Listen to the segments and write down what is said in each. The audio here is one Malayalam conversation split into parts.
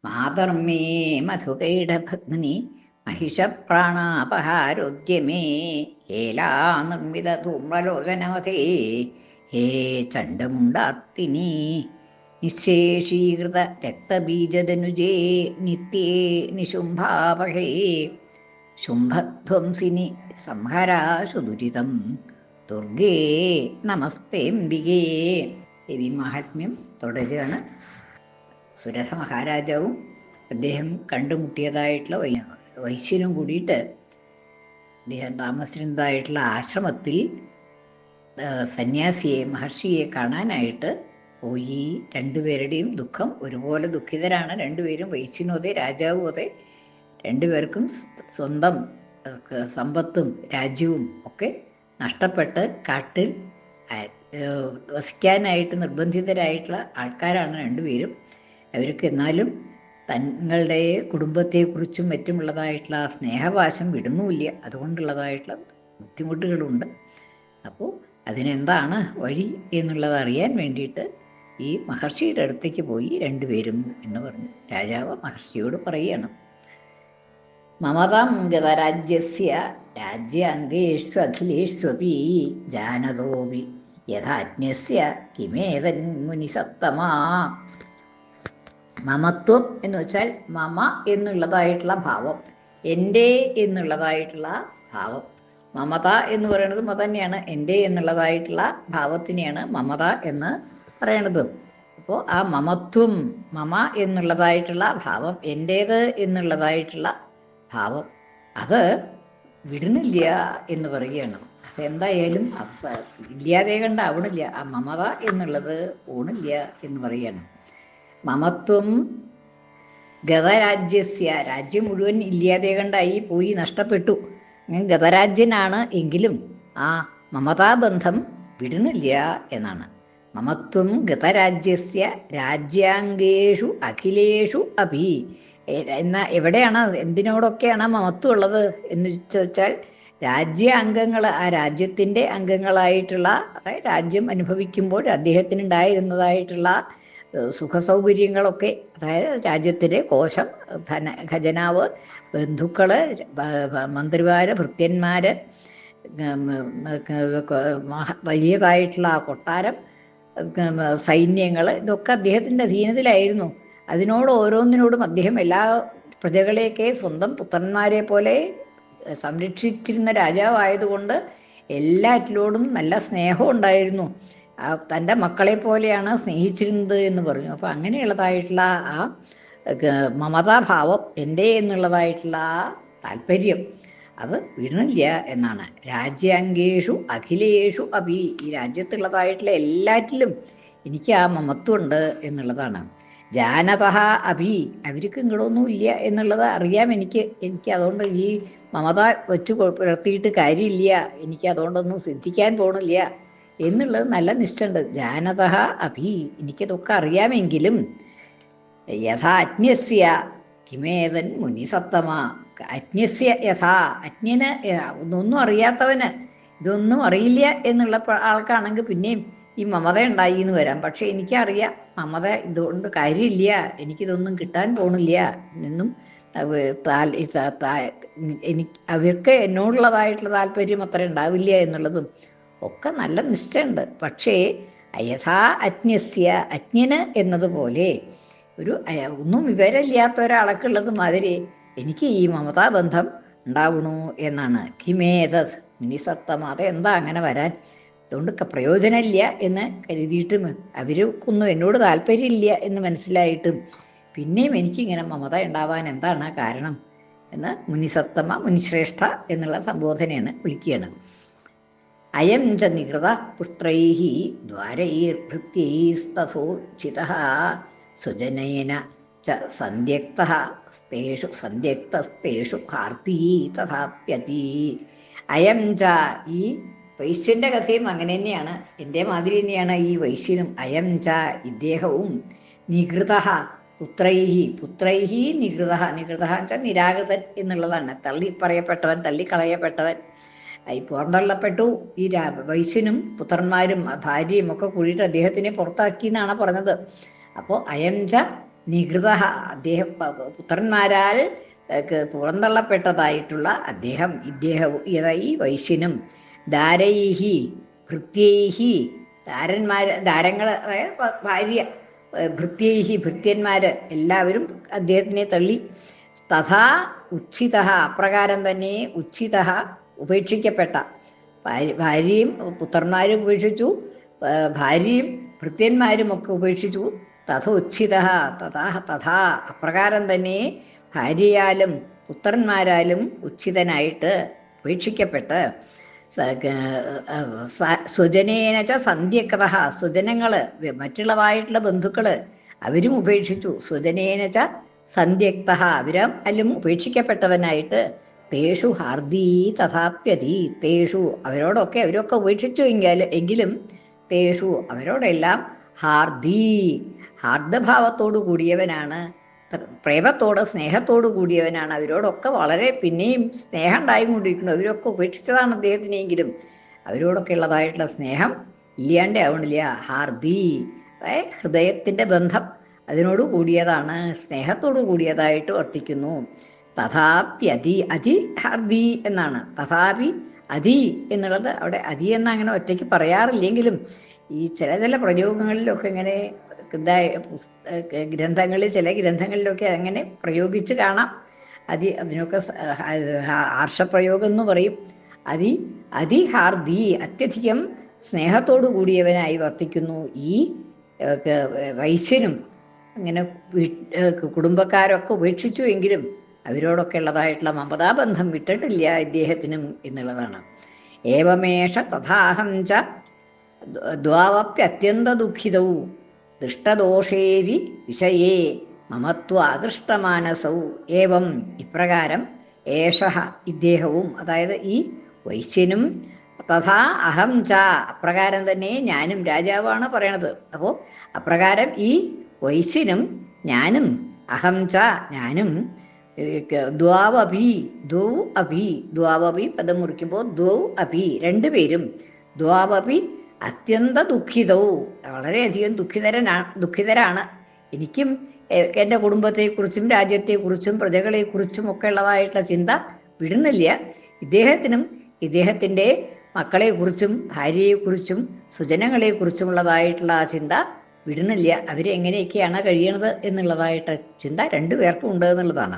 മാതർമേ മധുകൈടഭഗ്നി महिषप्राणापहारोद्यमे हेलानिर्मितधूम्रलोचनवसे हे चण्डमुण्डार्तिनि निःशेषीकृतरक्तबीजदनुजे नित्ये निशुम्भापहे ശുംഭധ്വംസിനി സംഹരാശു ദുരിതം ദുർഗേ നമസ്തേംബികേ. ദേവി മാഹാത്മ്യം തുടരുകയാണ്. സുരഥ മഹാരാജാവും അദ്ദേഹം കണ്ടുമുട്ടിയതായിട്ടുള്ള വൈശ്യനും കൂടിയിട്ട് അദ്ദേഹം താമസിച്ചിരുന്നതായിട്ടുള്ള ആശ്രമത്തിൽ സന്യാസിയെ മഹർഷിയെ കാണാനായിട്ട് പോയി. രണ്ടുപേരുടെയും ദുഃഖം ഒരുപോലെ ദുഃഖിതരാണ്. രണ്ടുപേരും വൈശ്യനും അതെ രാജാവും അതെ. രണ്ടുപേർക്കും സ്വന്തം സമ്പത്തും രാജ്യവും ഒക്കെ നഷ്ടപ്പെട്ട് കാട്ടിൽ വസിക്കാനായിട്ട് നിർബന്ധിതരായിട്ടുള്ള ആൾക്കാരാണ് രണ്ടുപേരും. അവർക്ക് എന്നാലും തങ്ങളുടെ കുടുംബത്തെക്കുറിച്ചും മറ്റുമുള്ളതായിട്ടുള്ള സ്നേഹപാശം വിടുന്നുമില്ല. അതുകൊണ്ടുള്ളതായിട്ടുള്ള ബുദ്ധിമുട്ടുകളുണ്ട്. അപ്പോൾ അതിനെന്താണ് വഴി എന്നുള്ളത് അറിയാൻ വേണ്ടിയിട്ട് ഈ മഹർഷിയുടെ അടുത്തേക്ക് പോയി രണ്ടുപേരും എന്ന് പറഞ്ഞു. രാജാവ് മഹർഷിയോട് പറയുകയാണ്, മമതാം ഗതരാജ്യസ്യ രാജ്യാംഗേഷു അഖിലേഷ്വപി ജാനതോപി യഥാജ്ഞസ്യ കിമേതൻ മുനിസത്തമാ. മമത്വം എന്ന് വെച്ചാൽ മമ എന്നുള്ളതായിട്ടുള്ള ഭാവം, എൻ്റെ എന്നുള്ളതായിട്ടുള്ള ഭാവം. മമത എന്ന് പറയുന്നത് മത തന്നെയാണ്. എൻ്റെ എന്നുള്ളതായിട്ടുള്ള ഭാവത്തിനെയാണ് മമത എന്ന് പറയണത്. അപ്പോൾ ആ മമത്വം, മമ എന്നുള്ളതായിട്ടുള്ള ഭാവം, എൻ്റേത് എന്നുള്ളതായിട്ടുള്ള ഭാവം, അത് വിടുന്നില്ല എന്ന് പറയുകയാണ്. അതെന്തായാലും ഇല്ലാതെ കണ്ടാവണില്ല. ആ മമത എന്നുള്ളത് ഓണില്ല എന്ന് പറയുകയാണ്. മമത്വം ഗതരാജ്യസ്യ, രാജ്യം മുഴുവൻ ഇല്ലാതെ കണ്ടായി പോയി, നഷ്ടപ്പെട്ടു. ഗതരാജ്യനാണ് എങ്കിലും ആ മമതാബന്ധം വിടുന്നില്ല എന്നാണ്. മമത്വം ഗതരാജ്യസ്യ രാജ്യാംഗേഷു അഖിലേഷു അപി. എന്നാൽ എവിടെയാണ്, എന്തിനോടൊക്കെയാണ് മമത്വം ഉള്ളത് എന്ന് ചോദിച്ചാൽ രാജ്യാംഗങ്ങൾ, ആ രാജ്യത്തിൻ്റെ അംഗങ്ങളായിട്ടുള്ള, അതായത് രാജ്യം അനുഭവിക്കുമ്പോൾ അദ്ദേഹത്തിനുണ്ടായിരുന്നതായിട്ടുള്ള സുഖസൗകര്യങ്ങളൊക്കെ, അതായത് രാജ്യത്തിൻ്റെ കോശം, ഖജനാവ്, ബന്ധുക്കൾ, മന്ത്രിമാര്, ഭൃത്യന്മാർ, വലിയതായിട്ടുള്ള കൊട്ടാരം, സൈന്യങ്ങൾ, ഇതൊക്കെ അദ്ദേഹത്തിൻ്റെ അധീനത്തിലായിരുന്നു. അതിനോട് ഓരോന്നിനോടും അദ്ദേഹം എല്ലാ പ്രജകളെയൊക്കെ സ്വന്തം പുത്രന്മാരെ പോലെ സംരക്ഷിച്ചിരുന്ന രാജാവായതുകൊണ്ട് എല്ലാറ്റിലോടും നല്ല സ്നേഹം ഉണ്ടായിരുന്നു. തൻ്റെ മക്കളെ പോലെയാണ് സ്നേഹിച്ചിരുന്നത് എന്ന് പറഞ്ഞു. അപ്പോൾ അങ്ങനെയുള്ളതായിട്ടുള്ള ആ മമതാഭാവം, എൻ്റെ എന്നുള്ളതായിട്ടുള്ള ആ താല്പര്യം, അത് വിടണില്ല എന്നാണ്. രാജ്യാംഗേഷു അഖിലേഷു അപി, ഈ രാജ്യത്തുള്ളതായിട്ടുള്ള എല്ലാറ്റിലും എനിക്ക് ആ മമത്വമുണ്ട് എന്നുള്ളതാണ്. ജാനതഃ അഭി, അവർക്ക് ഇങ്ങോട്ടൊന്നും ഇല്ല എന്നുള്ളത് അറിയാം എനിക്ക്. അതുകൊണ്ട് ഈ മമത വെച്ച് പുലർത്തിയിട്ട് കാര്യമില്ല, എനിക്ക് അതുകൊണ്ടൊന്നും സിദ്ധിക്കാൻ പോണില്ല എന്നുള്ളത് നല്ല നിശ്ചയുണ്ട്. ജാനതഃ അഭി, എനിക്കതൊക്കെ അറിയാമെങ്കിലും യഥാ അജ്ഞസ്യ കിമേതൻ മുനിസത്തമ. അജ്ഞസ്യ യഥാ, അജ്ഞന് ഒന്നും അറിയാത്തവന്, ഇതൊന്നും അറിയില്ല എന്നുള്ള ആൾക്കാണെങ്കിൽ പിന്നെയും ഈ മമത ഉണ്ടായി എന്ന് വരാം. പക്ഷെ എനിക്കറിയാം മമത ഇതുകൊണ്ട് കാര്യമില്ല, എനിക്കിതൊന്നും കിട്ടാൻ പോണില്ല എന്നും എനിക്ക് അവർക്ക് എന്നോടുള്ളതായിട്ടുള്ള താല്പര്യം അത്ര ഉണ്ടാവില്ല എന്നുള്ളതും ഒക്കെ നല്ല നിശ്ചയമുണ്ട്. പക്ഷേ യഥാ അജ്ഞസ്യ, അജ്ഞന് എന്നതുപോലെ ഒരു ഒന്നും വിവരമില്ലാത്ത ഒരാൾക്കുള്ളത് മാതിരി എനിക്ക് ഈ മമതാബന്ധം ഉണ്ടാവണു എന്നാണ്. കിമേതത് മുനിസത്തമ, അതെന്താ അങ്ങനെ വരാൻ, അതുകൊണ്ട് പ്രയോജനമില്ല എന്ന് കരുതിയിട്ടും അവർക്കൊന്നും എന്നോട് താല്പര്യമില്ല എന്ന് മനസ്സിലായിട്ടും പിന്നെയും എനിക്കിങ്ങനെ മമത ഉണ്ടാവാൻ എന്താണ് കാരണം എന്ന് മുനിസത്തമ, മുനിശ്രേഷ്ഠ എന്നുള്ള സംബോധനയാണ് വിളിക്കുകയാണ്. അയം ച നികൃത പുത്രൈഹി ദ്വാരൈർഭൃത്യൈസ്തഥോചിതഃ സ്വജനേന ച സന്ധ്യക്തസ്തേഷു കാർത്തീ തഥാപ്യതി. അയം ച, ഈ വൈശ്യന്റെ കഥയും അങ്ങനെ തന്നെയാണ്, എൻ്റെ മാതിരി തന്നെയാണ് ഈ വൈശ്യനും. അയം ച, ഇദ്ദേഹവും നികൃത പുത്രൈഹി നികൃത. നികൃത വെച്ചാൽ നിരാകൃതൻ എന്നുള്ളതാണ്. തള്ളിപ്പറയപ്പെട്ടവൻ, തള്ളിക്കളയപ്പെട്ടവൻ, പുറന്തള്ളപ്പെട്ടു. ഈ വൈശ്യനും പുത്രന്മാരും ഭാര്യയും ഒക്കെ കൂടിയിട്ട് അദ്ദേഹത്തിനെ പുറത്താക്കി എന്നാണ് പറഞ്ഞത്. അപ്പോൾ അയം ച നികൃത അദ്ദേഹം പുത്രന്മാരാൽ പുറന്തള്ളപ്പെട്ടതായിട്ടുള്ള ഇദ്ദേഹവും ഈ വൈശ്യനും ദാരൈഹി ഭൃത്യൈഹി ദാരങ്ങൾ അതായത് ഭാര്യ ഭൃത്യന്മാർ എല്ലാവരും അദ്ദേഹത്തിനെ തള്ളി. തഥാ ഉച്ഛിത അപ്രകാരം തന്നെ ഉച്ഛിത ഉപേക്ഷിക്കപ്പെട്ട ഭാര്യയും പുത്രന്മാരും ഉപേക്ഷിച്ചു, ഭാര്യയും ഭൃത്യന്മാരും ഒക്കെ ഉപേക്ഷിച്ചു. തഥ ഉച്ഛിത തഥാ അപ്രകാരം തന്നെ ഭാര്യയാലും പുത്രന്മാരാലും ഉച്ഛിതനായിട്ട് ഉപേക്ഷിക്കപ്പെട്ട് സ്വജനേനച്ച സന്ധ്യക്ത സ്വജനങ്ങൾ മറ്റുള്ളതായിട്ടുള്ള ബന്ധുക്കൾ അവരും ഉപേക്ഷിച്ചു. സ്വജനേനച്ച സന്ധ്യക്ത അവരും ഉപേക്ഷിക്കപ്പെട്ടവനായിട്ട് തേഷു ഹാർദീ തഥാപ്യതി തേഷു അവരൊക്കെ ഉപേക്ഷിച്ചു എങ്കിലും തേഷു അവരോടെല്ലാം ഹാർദഭാവത്തോടു കൂടിയവനാണ്, പ്രേമത്തോട് സ്നേഹത്തോടു കൂടിയവനാണ്. അവരോടൊക്കെ വളരെ പിന്നെയും സ്നേഹം ഉണ്ടായിക്കൊണ്ടിരിക്കുന്നു. അവരൊക്കെ ഉപേക്ഷിച്ചതാണ് അദ്ദേഹത്തിനെങ്കിലും അവരോടൊക്കെ ഉള്ളതായിട്ടുള്ള സ്നേഹം ഇല്ലാണ്ടേ ആവണില്ല. ഹാർദി അതായത് ഹൃദയത്തിൻ്റെ ബന്ധം അതിനോട് കൂടിയതാണ്, സ്നേഹത്തോടു കൂടിയതായിട്ട് വർത്തിക്കുന്നു. തഥാപി അതി ഹാർദി എന്നാണ്. തഥാപി അതി എന്നുള്ളത് അവിടെ അതി എന്ന് അങ്ങനെ ഒറ്റയ്ക്ക് പറയാറില്ലെങ്കിലും ഈ ചില പ്രയോഗങ്ങളിലൊക്കെ ഇങ്ങനെ ഗ്രന്ഥങ്ങളിൽ ചില ഗ്രന്ഥങ്ങളിലൊക്കെ അങ്ങനെ പ്രയോഗിച്ച് കാണാം. അതിനൊക്കെ ആർഷപ്രയോഗം എന്ന് പറയും. അതിഹാർദി അത്യധികം സ്നേഹത്തോടു കൂടിയവനായി വർത്തിക്കുന്നു. ഈ വൈശ്യനും അങ്ങനെ കുടുംബക്കാരൊക്കെ ഉപേക്ഷിച്ചു എങ്കിലും അവരോടൊക്കെ ഉള്ളതായിട്ടുള്ള മമതാബന്ധം വിട്ടിട്ടില്ല ഇദ്ദേഹത്തിനും എന്നുള്ളതാണ്. ഏവമേഷ തഥാഹം ച ദ്വാവപ്യത്യന്ത ദുഃഖിതവും ദൃഷ്ടദോഷേവി വിഷയേ മമത്വാകൃഷ്ടമാനസൗ ഏവം ഇപ്രകാരം ഏഷഃ ഇദ്ദേഹവും അതായത് ഈ വൈശ്യനും തഥാ അഹം ച അപ്രകാരം തന്നെ ഞാനും രാജാവാണ് പറയണത്. അപ്പോൾ അപ്രകാരം ഈ വൈശ്യനും ഞാനും അഹം ച ഞാനും ദ്വാവപി പദം മുറിക്കുമ്പോൾ രണ്ടുപേരും ദ്വാവപി അത്യന്ത ദുഃഖിതവും വളരെയധികം ദുഃഖിതരാണ്. എനിക്കും എൻ്റെ കുടുംബത്തെക്കുറിച്ചും രാജ്യത്തെക്കുറിച്ചും പ്രജകളെക്കുറിച്ചും ഒക്കെ ഉള്ളതായിട്ടുള്ള ചിന്ത വിടുന്നില്ല. ഇദ്ദേഹത്തിനും ഇദ്ദേഹത്തിൻ്റെ മക്കളെക്കുറിച്ചും ഭാര്യയെക്കുറിച്ചും സുജനങ്ങളെക്കുറിച്ചുമുള്ളതായിട്ടുള്ള ആ ചിന്ത വിടുന്നില്ല. അവരെങ്ങനെയൊക്കെയാണ് കഴിയണത് എന്നുള്ളതായിട്ട് ചിന്ത രണ്ടുപേർക്കും ഉണ്ട് എന്നുള്ളതാണ്.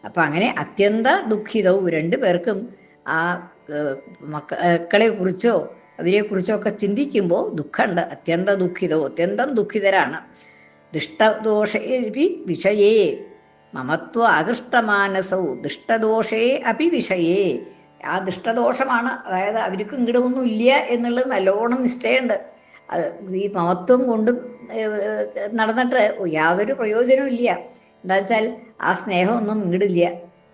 അപ്പം അങ്ങനെ അത്യന്ത ദുഃഖിതവും രണ്ടുപേർക്കും ആ മക്കളെക്കുറിച്ചോ അവരെക്കുറിച്ചൊക്കെ ചിന്തിക്കുമ്പോൾ ദുഃഖമുണ്ട്. അത്യന്തം ദുഃഖിതരാണ്. ദുഷ്ടദോഷേ വിഷയേ മമത്വ ആകൃഷ്ടമാനസൗ ദുഷ്ടദോഷേ അപി വിഷയേ ആ ദുഷ്ടദോഷമാണ്. അതായത് അവർക്ക് ഇങ്ങടൊന്നും ഇല്ല എന്നുള്ളത് നല്ലോണം നിശ്ചയമുണ്ട്. ഈ മമത്വം കൊണ്ടും നടന്നിട്ട് യാതൊരു പ്രയോജനവും ഇല്ല. എന്താ വെച്ചാൽ ആ സ്നേഹമൊന്നും ഇങ്ങടില്ല.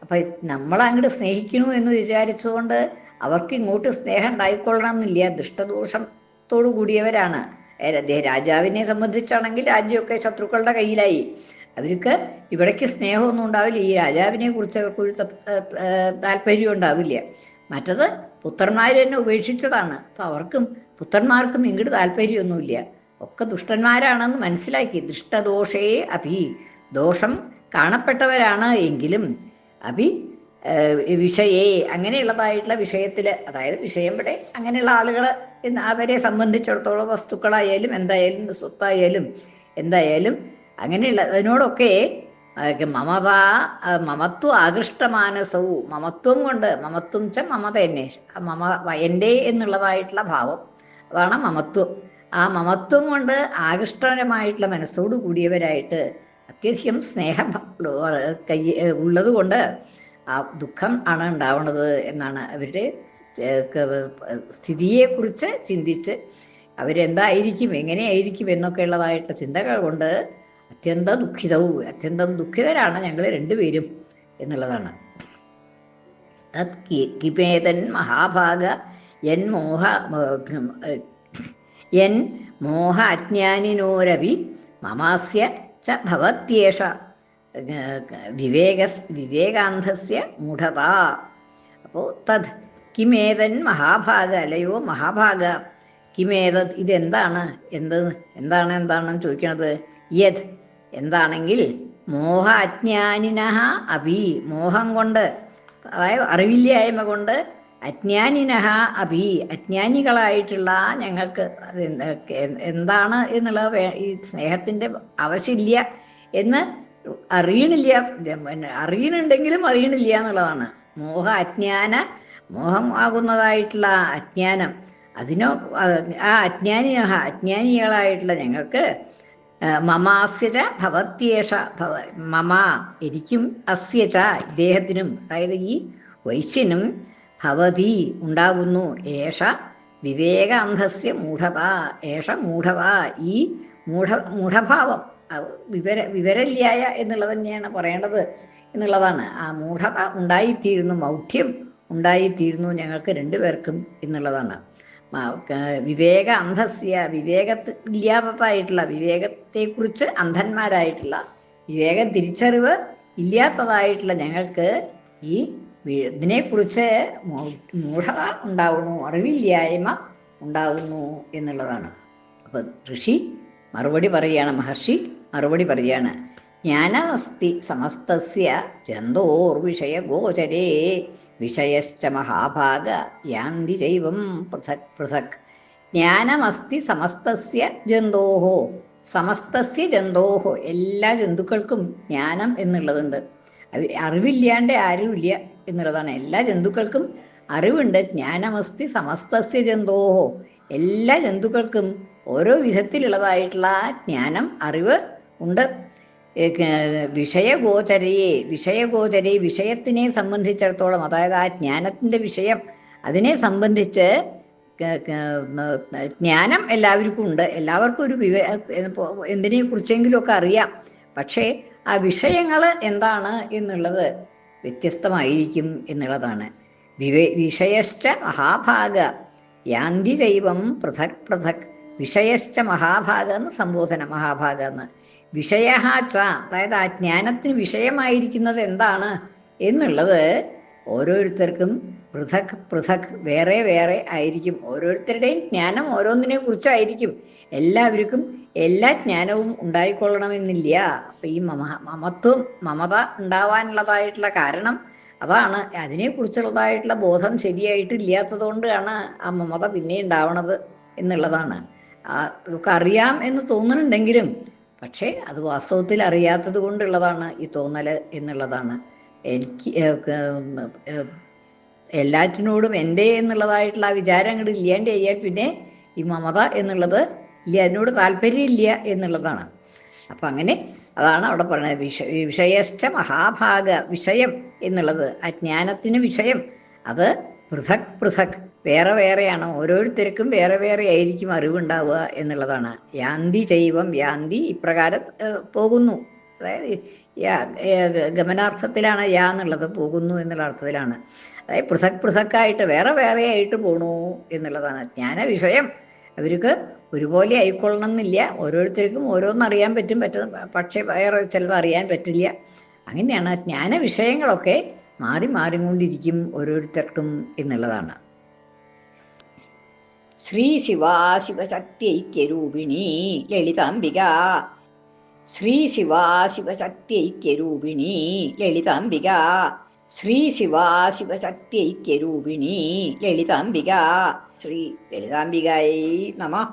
അപ്പം നമ്മളങ്ങോട്ട് സ്നേഹിക്കണു എന്ന് വിചാരിച്ചുകൊണ്ട് അവർക്ക് ഇങ്ങോട്ട് സ്നേഹം ഉണ്ടായിക്കൊള്ളണം എന്നില്ല. ദുഷ്ടദോഷത്തോടു കൂടിയവരാണ്. രാജാവിനെ സംബന്ധിച്ചാണെങ്കിൽ രാജ്യമൊക്കെ ശത്രുക്കളുടെ കയ്യിലായി. അവർക്ക് ഇവിടേക്ക് സ്നേഹമൊന്നും ഉണ്ടാവില്ല. ഈ രാജാവിനെ കുറിച്ച് അവർക്കൊരു താല്പര്യം ഉണ്ടാവില്ല. മറ്റത് പുത്രന്മാർ തന്നെ ഉപേക്ഷിച്ചതാണ്. അപ്പം പുത്രന്മാർക്കും ഇങ്ങോട്ട് താല്പര്യമൊന്നുമില്ല. ഒക്കെ ദുഷ്ടന്മാരാണെന്ന് മനസ്സിലാക്കി. ദുഷ്ടദോഷേ അഭി ദോഷം കാണപ്പെട്ടവരാണ് എങ്കിലും അഭി വിഷയേ അങ്ങനെയുള്ളതായിട്ടുള്ള വിഷയത്തിൽ അതായത് വിഷയം ഇവിടെ അങ്ങനെയുള്ള ആളുകൾ അവരെ സംബന്ധിച്ചിടത്തോളം വസ്തുക്കളായാലും എന്തായാലും സ്വത്തായാലും എന്തായാലും അങ്ങനെയുള്ള അതിനോടൊക്കെ മമത്വ ആകൃഷ്ടമാനസവും മമത്വം കൊണ്ട് മമത്വം ച മമത തന്നെ എൻ്റെ എന്നുള്ളതായിട്ടുള്ള ഭാവം അതാണ് മമത്വം. ആ മമത്വം കൊണ്ട് ആകൃഷ്ടമായിട്ടുള്ള മനസ്സോട് കൂടിയവരായിട്ട് അത്യധികം സ്നേഹം ഉള്ളത് കൊണ്ട് ആ ദുഃഖം ആണ് ഉണ്ടാവുന്നത് എന്നാണ് അവരുടെ സ്ഥിതിയെക്കുറിച്ച് ചിന്തിച്ച് അവരെന്തായിരിക്കും എങ്ങനെയായിരിക്കും എന്നൊക്കെ ഉള്ളതായിട്ടുള്ള ചിന്തകൾ കൊണ്ട് അത്യന്തം ദുഃഖിതരാണ് ഞങ്ങൾ രണ്ടുപേരും എന്നുള്ളതാണ്. തത് കിപേതൻ മഹാഭാഗ യൻ മോഹ അജ്ഞാനിനോരവി മമാസ്യ ച ഭവത്യേഷ വിവേകാന്ധസ്യ മൂഢത. അപ്പോൾ തത് കിമേതൻ മഹാഭാഗ അല്ലയോ മഹാഭാഗ കിമേതത് ഇതെന്താണ് എന്താണെന്ന് ചോദിക്കണത്. യത് എന്താണെങ്കിൽ മോഹ അജ്ഞാനിനഹ അഭി, മോഹം കൊണ്ട്, അതായത് അറിവില്ലായ്മ കൊണ്ട്, അജ്ഞാനിനഹ അഭി, അജ്ഞാനികളായിട്ടുള്ള ഞങ്ങൾക്ക് അത് എന്താണ് എന്നുള്ള ഈ സ്നേഹത്തിൻ്റെ ആവശ്യമില്ല എന്ന് അറിയണില്ല. അറിയണുണ്ടെങ്കിലും അറിയണില്ല എന്നുള്ളതാണ് മോഹ അജ്ഞാന, മോഹം ആകുന്നതായിട്ടുള്ള അജ്ഞാനം. അതിനോ ആ അജ്ഞാനികളായിട്ടുള്ള ഞങ്ങൾക്ക് മമാസ്യച ഭവത്യേഷ മമ എനിക്കും, അസ്യച ഇദ്ദേഹത്തിനും, അതായത് ഈ വൈശ്യനും, ഭവതി ഉണ്ടാകുന്നു, ഏഷ വിവേകാന്ധസ്യ മൂഢത, ഏഷ മൂഢത ഈ മൂഢഭാവം, വിവരല്യായ എന്നുള്ളത് തന്നെയാണ് പറയേണ്ടത് എന്നുള്ളതാണ്. ആ മൂഢത ഉണ്ടായിത്തീരുന്നു, മൗഢ്യം ഉണ്ടായിത്തീരുന്നു ഞങ്ങൾക്ക് രണ്ടുപേർക്കും എന്നുള്ളതാണ്. വിവേക അന്ധസ്യ, വിവേകത്തില്ലാത്തതായിട്ടുള്ള, വിവേകത്തെക്കുറിച്ച് അന്ധന്മാരായിട്ടുള്ള, വിവേകം തിരിച്ചറിവ് ഇല്ലാത്തതായിട്ടുള്ള ഞങ്ങൾക്ക് ഈ ഇതിനെക്കുറിച്ച് മൂഢത ഉണ്ടാവുന്നു, അറിവില്ലായ്മ ഉണ്ടാവുന്നു എന്നുള്ളതാണ്. അപ്പം ഋഷി മറുപടി പറയുകയാണ്, മഹർഷി മറുപടി പറയുകയാണ്, ജ്ഞാനമസ്തി സമസ്തസ്യ ജന്തോർവിഷയഗോചരേ വിഷയശ്ച മഹാഭാഗ യാന്തി ചൈവം പൃഥക് പൃഥക്. ജ്ഞാനമസ്തി സമസ്തസ്യ ജന്തോഹോ, സമസ്തസ്യ ജന്തോഹോ എല്ലാ ജന്തുക്കൾക്കും ജ്ഞാനം എന്നുള്ളതുണ്ട്. അറിവില്ലാണ്ട് ആരുമില്ല എന്നുള്ളതാണ്. എല്ലാ ജന്തുക്കൾക്കും അറിവുണ്ട്. ജ്ഞാനമസ്തി സമസ്തസ്യ ജന്തോഹോ, എല്ലാ ജന്തുക്കൾക്കും ഓരോ വിധത്തിലുള്ളതായിട്ടുള്ള ജ്ഞാനം, അറിവ് ഉണ്ട്. വിഷയഗോചരയെ വിഷയത്തിനെ സംബന്ധിച്ചിടത്തോളം, അതായത് ആ ജ്ഞാനത്തിൻ്റെ വിഷയം, അതിനെ സംബന്ധിച്ച് ജ്ഞാനം എല്ലാവർക്കും ഉണ്ട്. എല്ലാവർക്കും ഒരു എന്തിനെ കുറിച്ചെങ്കിലുമൊക്കെ അറിയാം. പക്ഷേ ആ വിഷയങ്ങൾ എന്താണ് എന്നുള്ളത് വ്യത്യസ്തമായിരിക്കും എന്നുള്ളതാണ്. വിഷയശ്ച മഹാഭാഗ യാന്തി ചൈവം പൃഥക് പൃഥക്. വിഷയശ്ച മഹാഭാഗ എന്ന് സംബോധന, മഹാഭാഗ എന്ന്. വിഷയച, അതായത് ആ ജ്ഞാനത്തിന് വിഷയമായിരിക്കുന്നത് എന്താണ് എന്നുള്ളത് ഓരോരുത്തർക്കും പൃഥക് പൃഥക്, വേറെ വേറെ ആയിരിക്കും. ഓരോരുത്തരുടെയും ജ്ഞാനം ഓരോന്നിനെ കുറിച്ചായിരിക്കും. എല്ലാവർക്കും എല്ലാ ജ്ഞാനവും ഉണ്ടായിക്കൊള്ളണമെന്നില്ല. അപ്പം ഈ മമത ഉണ്ടാവാനുള്ളതായിട്ടുള്ള കാരണം അതാണ്. അതിനെക്കുറിച്ചുള്ളതായിട്ടുള്ള ബോധം ശരിയായിട്ടില്ലാത്തത് കൊണ്ടാണ് ആ മമത പിന്നെ ഉണ്ടാവണത് എന്നുള്ളതാണ്. ഒക്കെ അറിയാം എന്ന് തോന്നുന്നുണ്ടെങ്കിലും പക്ഷേ അത് വാസ്തവത്തിൽ അറിയാത്തത് കൊണ്ടുള്ളതാണ് ഈ തോന്നൽ എന്നുള്ളതാണ്. എനിക്ക് എല്ലാറ്റിനോടും എൻ്റെ എന്നുള്ളതായിട്ടുള്ള ആ വിചാരം അങ്ങോട്ട് ഇല്ലാണ്ട് ചെയ്യാൻ പിന്നെ ഈ മമത എന്നുള്ളത് ഇല്ല, അതിനോട് താല്പര്യമില്ല എന്നുള്ളതാണ്. അപ്പം അങ്ങനെ അതാണ് അവിടെ പറയുന്നത്. വിഷയശ്ച മഹാഭാഗ, വിഷയം എന്നുള്ളത് ആ ജ്ഞാനത്തിന് വിഷയം, അത് പൃഥക് പൃഥക്, വേറെ വേറെയാണ്. ഓരോരുത്തർക്കും വേറെ വേറെ ആയിരിക്കും അറിവുണ്ടാവുക എന്നുള്ളതാണ്. യാന്തി ചൈവം, യാന്തി ഇപ്രകാരം പോകുന്നു, അതായത് ഗമനാർത്ഥത്തിലാണ് യാ എന്നുള്ളത്, പോകുന്നു എന്നുള്ള അർത്ഥത്തിലാണ്. അതായത് പൃഥക് പൃഥക്കായിട്ട് വേറെ വേറെ ആയിട്ട് പോണു എന്നുള്ളതാണ്. ജ്ഞാന വിഷയം അവർക്ക് ഒരുപോലെ ആയിക്കൊള്ളണം എന്നില്ല. ഓരോരുത്തർക്കും ഓരോന്നറിയാൻ പറ്റും, പക്ഷേ വേറെ ചിലത് അറിയാൻ പറ്റില്ല. അങ്ങനെയാണ് ജ്ഞാന വിഷയങ്ങളൊക്കെ മാറി മാറിക്കൊണ്ടിരിക്കും ഓരോരുത്തർക്കും എന്നുള്ളതാണ്. ശ്രീ ശിവാശിവശക്തിഐക്യരൂപിണി ലളിതാംബിക, ശ്രീ ശിവാശിവശക്തിഐക്യരൂപിണി ലളിതാംബിക, ശ്രീ ശിവാശിവശക്തിഐക്യരൂപിണി ലളിതാംബിക. ശ്രീ ലളിതാംബികായൈ നമഃ.